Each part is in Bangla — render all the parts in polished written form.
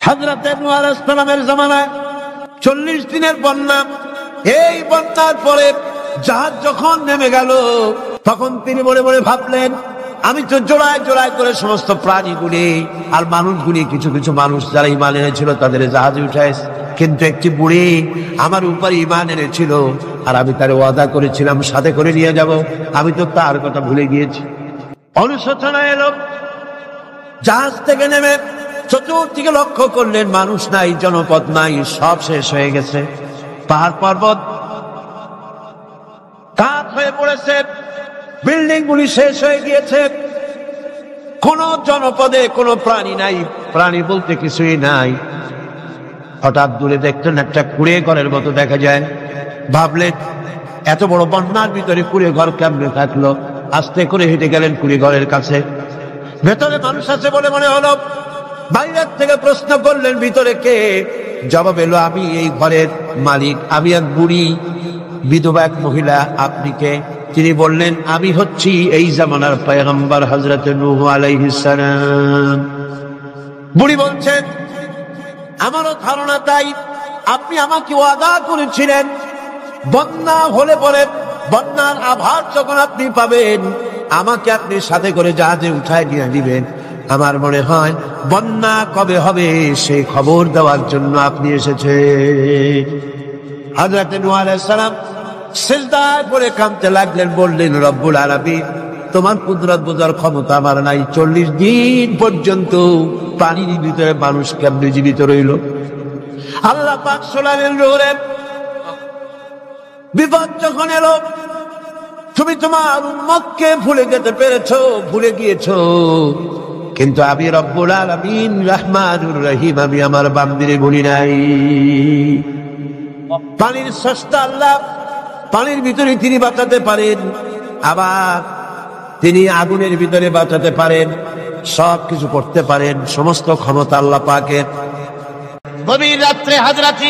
হযরত নূহ আলাইহিস সালামের জামানায় 40 দিনের বন্যা। এই বন্যার পরে জাহাজ যখন নেমে গেল, তখন তিনি মনে মনে ভাবলেন, আমি তো জোড়ায় জোড়ায় করে সমস্ত প্রাণীগুলি আর মানুষগুলি, কিছু কিছু মানুষ যারা ঈমান এনেছিল তাদের জাহাজে উঠাইছে, কিন্তু একটি বুড়ি আমার উপর ঈমান এনেছিল আর আমি তার ওয়াদা করেছিলাম সাথে করে নিয়ে যাব, আমি তো তার কথা ভুলে গিয়েছি। অনুশোচনা এলো। জাহাজ থেকে নেমে চতুর্দিকে লক্ষ্য করলেন, মানুষ নাই, জনপদ নাই, সব শেষ হয়ে গেছে। পাহাড় পর্বত কাঠ হয়ে পড়েছে, বিল্ডিং গুলি শেষ হয়ে গিয়েছে, কোন জনপদে কোনো প্রাণী নাই, প্রাণী বলতে কিছুই নাই। হঠাৎ দূরে দেখলেন একটা কুড়ে ঘরের মতো দেখা যায়। ভাবলেন, এত বড় বন্যার ভিতরে কুড়ে ঘর কেমনে থাকলো? আস্তে করে হেঁটে গেলেন কুড়ে ঘরের কাছে। ভেতরে মানুষ আছে বলে মনে হলো। বাইরের থেকে প্রশ্ন করলেন, ভিতরে কে? জবাব এলো, আমি এই ঘরের মালিক, আমি এক বুড়ি বিধবা এক মহিলা। আপনি কে? তিনি বললেন, আমি হচ্ছি এই জামানার পয়গম্বর হযরত নূহ আলাইহিস সালাম। বুড়ি বলছেন, আমারও ধারণা তাই। আপনি আমাকে ওয়াদা করেছিলেন বন্যা হলে পরে, বন্যার আভাস যখন আপনি পাবেন, আমাকে আপনি সাথে করে জাহাজে উঠায় নিয়ে দিবেন। আমার মনে হয় বন্যা কবে হবে সেই খবর দেওয়ার জন্য আপনি এসেছেন। হযরত নূহ আলাইহিস সালাম সিজদায় পড়ে কাঁদতে লাগলেন, বললেন, রব্বুল আলামিন, তোমার কুদরত বোঝার ক্ষমতা আমার নাই। 40 দিন পর্যন্ত পানির ভিতরে মানুষ কেমনে জীবিত রইল? আল্লাহ পাক শোনালেন, নূরের বিপদ যখন এলো, তুমি তোমার উম্মতকে ভুলে যেতে পেরেছো, ভুলে গিয়েছো, কিন্তু আমি রব্বুল আলামিন রহমানুর রহিম, আমি আমার বান্দিরে ভুলি নাই। পানির স্রষ্টা আল্লাহ, পানির ভিতরে তিনি বাঁচাতে পারেন, আবার তিনি আগুনের ভিতরে বাঁচাতে পারেন, সব কিছু করতে পারেন, সমস্ত ক্ষমতা আল্লাহ পাকের। গভীর রাত্রে হযরত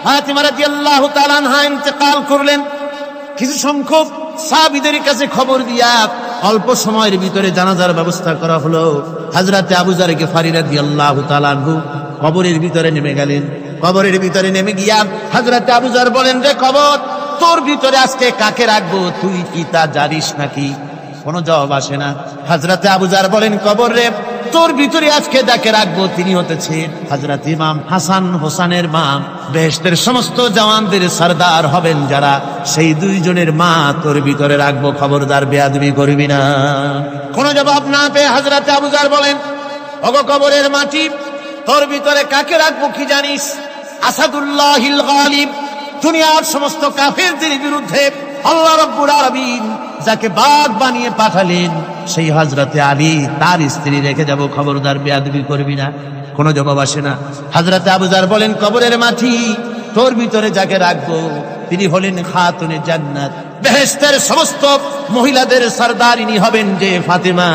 ফাতিমা রাদিয়াল্লাহু তাআলা আনহা ইন্তেকাল করলেন। কিছু সংখ্যক সাহাবীদের কাছে খবর দিয়া অল্প সময়ের ভিতরে জানাজার ব্যবস্থা করা হলো। হযরত আবু যর গিফারী রাদিয়াল্লাহু তাআলা আনহু কবরের ভিতরে নেমে গেলেন। কবরের ভিতরে নেমে গিয়া হযরত আবু যর বলেন, রে কবর, তোর ভিতরে আজকে কাকে রাখবো? তুই কি তা জানিস নাকি? কোনো জবাব আসে না। হযরত আবু যর বলেন, কবর রে, তোর ভিতরে আজকে যাকে রাখবো তিনি হতেছেন হযরত ইমাম হাসান হোসেনের মা। বেহেশতের সমস্ত জওয়ানদের সরদার হবেন যারা, সেই দুইজনের মা তোর ভিতরে রাখবো, খবরদার বেয়াদবি করবি না। কোনো জবাব না পেয়ে হযরত আবু যর বলেন, ওগো কবরের মাটি, তোর ভিতরে কাকে রাখবো কি জানিস? আসাদুল্লাহিল গালিব, দুনিয়ার সমস্ত কাফেরদের বিরুদ্ধে আল্লাহ রাব্বুল আলামিন যাকে বাঘ বানিয়ে পাঠালেন, সেই হযরতে আলী, তার স্ত্রী রেখে যাব, খবরদার বেয়াদবি করবি না। কোনো জবাব আসে না। হযরতে আবু যর বলেন, কবরের মাটি, তোর ভিতরে যাকে রাখবো তিনি হলেন খাতুনে জান্নাত, বেহেশতের সমস্ত মহিলাদের সরদারিনী হবেন যে ফাতেমা,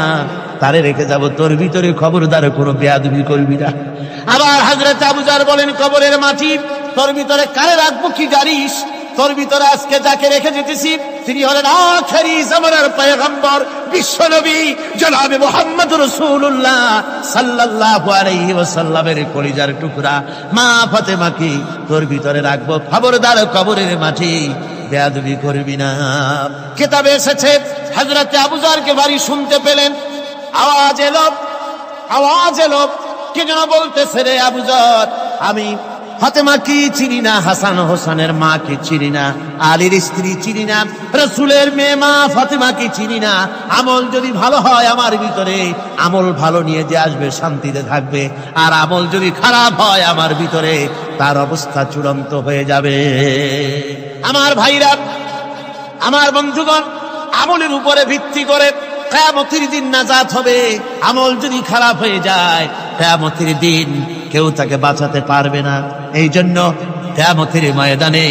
তারে রেখে যাব, তোর ভিতরে খবরদার কোনো বেয়াদবি করবি না। আবার হযরত আবু যর বলেন, কবরের মাটি, তোর ভিতরে কারে রাখবো কি জানিস? তোর ভিতরে আজকে যাকে রেখে যেতেছি তিনি হলেন আখেরি জামানার পয়গম্বর বিশ্বনবী জনাবে মুহাম্মদ রাসূলুল্লাহ সাল্লাল্লাহু আলাইহি ওয়াসাল্লামের কলিজার টুকরা মা ফাতেমাকে তোর ভিতরে রাখবো, খবরদার কবরের মাটি বেয়াদবি করবি না। কিতাবে এসেছে হযরত আবু যরকে বাড়ি শুনতে পেলেন, আওয়াজ এলো, কে যেন বলতেছে, রে আবু যর, আমি ফাতেমা কি চিনি না, হাসান হোসেনের মা কি চিনি না, আলীর স্ত্রী চিনি না, রাসূলের মেয়ে মা ফাতেমা কি চিনি না। আমল যদি ভালো হয় আমার ভিতরে, আমল ভালো নিয়ে যে আসবে শান্তিতে থাকবে, আর আমল যদি খারাপ হয় আমার ভিতরে, তার অবস্থা চূড়ান্ত হয়ে যাবে। আমার ভাইরা, আমার বন্ধুগণ, আমলের উপরে ভিত্তি করে কিয়ামতের দিন নাজাত হবে। আমল যদি খারাপ হয়ে যায়, কিয়ামতের দিন কেউ তাকে বাঁচাতে পারবে না। এই জন্য কিয়ামতের ময়দানে,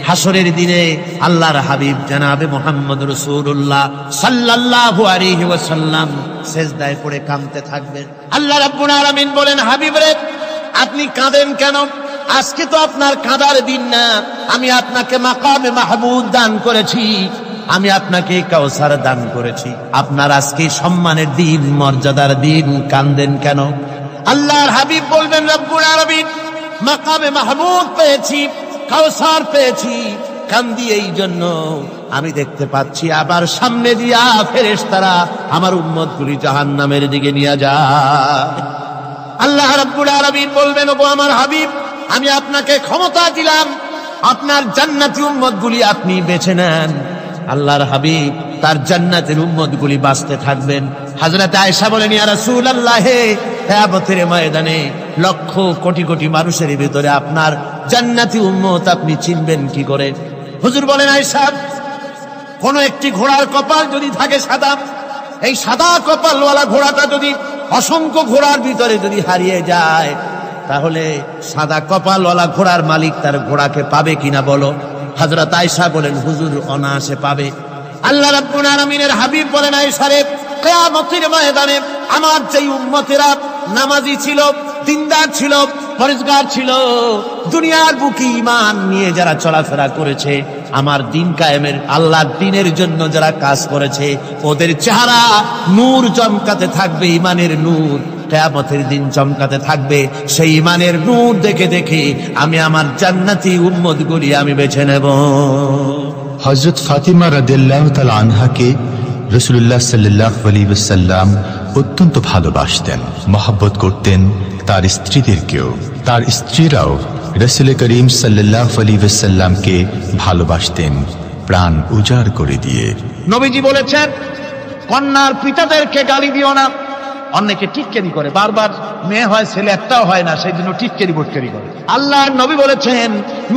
হাসরের দিনে আল্লাহর হাবিব জনাবে মুহাম্মদ রাসূলুল্লাহ সাল্লাল্লাহু আলাইহি ওয়াসাল্লাম সিজদায় পড়ে কাঁদতে থাকবেন। আল্লাহ রাব্বুল আলামিন বলেন, হাবিব রে, আপনি কাঁদেন কেন? আজকে তো আপনার কাঁদার দিন না, আমি আপনাকে মাকামে মাহমুদ দান করেছি, আমি আপনাকে কাউসার দান করেছি, আপনার আজকে সম্মানের দিন, মর্যাদার দিন, কাঁদেন কেন? আল্লাহর হাবিব বলবেন রব্বুল আলামিন মাকামে মাহমুদ পেয়েছি, কাউসার পেয়েছি, কান্দি এই জন্য আমি দেখতে পাচ্ছি আবার সামনে দিয়া ফেরেশতারা আমার উম্মতগুলি জাহান্নামের দিকে নিয়ে যায়। আল্লাহ রাব্বুল আলামিন বলবেন, ওগো আমার হাবিব, আমি আপনাকে ক্ষমতা দিলাম, আপনার জান্নাতি উম্মতগুলি আপনি বেছে নেন। আল্লাহর হাবিব তার জান্নাতের উম্মতগুলি বাঁচতে থাকবেন। হযরত আয়েশা বলেন, ইয়া রাসূলুল্লাহ, কিয়ামতের ময়দানে লক্ষ কোটি কোটি মানুষের ভিতরে আপনার জান্নাতি উম্মত আপনি চিনবেন কি করে? হুজুর বলেন, আয়েশা, কোন একটি ঘোড়ার কপাল যদি থাকে সাদা, এই সাদা কপালওয়ালা ঘোড়াটা যদি অসংখ্য ঘোড়ার ভিতরে যদি হারিয়ে যায়, তাহলে সাদা কপালওয়ালা ঘোড়ার মালিক তার ঘোড়াকে পাবে কিনা বলো? হযরত আয়েশা বলেন, হুজুর অনায়াসে পাবে। আল্লাহ রাব্বুল আলামিনের হাবিব বলেন, আয়েশা রে, কিয়ামতের ময়দানে আমার যেই উম্মতেরা নামাজি ছিল, দিনদার ছিল, পরেজগার ছিল, দুনিয়ার বুকে ঈমান নিয়ে যারা চলাফেরা করেছে, আমার দিন কায়েমের আল্লাহর দ্বীনের জন্য যারা কাজ করেছে, ওদের চেহারা নূর চমকাতে থাকবে, ঈমানের নূর কিয়ামতের দিন চমকাতে থাকবে। সেই ঈমানের নূর দেখে দেখে আমি আমার জান্নাতি উম্মতগুলি আমি বেছে নেব। হযরত ফাতিমা রাদিয়াল্লাহু তাআলা আনহাকে রাসূলুল্লাহ সাল্লাল্লাহু আলাইহি ওয়াসাল্লাম অত্যন্ত ভালোবাসতেন, মহব্বত করতেন তার স্ত্রীদেরকেও। তার স্ত্রীরাও রাসূল করিম সাল্লাল্লাহু আলাইহি ওয়াসাল্লামকে ভালোবাসতেন প্রাণ উজাড় করে দিয়ে। নবীজি বলেছেন, কন্যার পিতাদেরকে গালি দিও না। অনেকে টিটকারি করে, বারবার মেয়ে হয় ছেলে একটাও হয় না, সেই জন্য টিটকারি বটকারি করে। আল্লাহর নবী বলেছেন,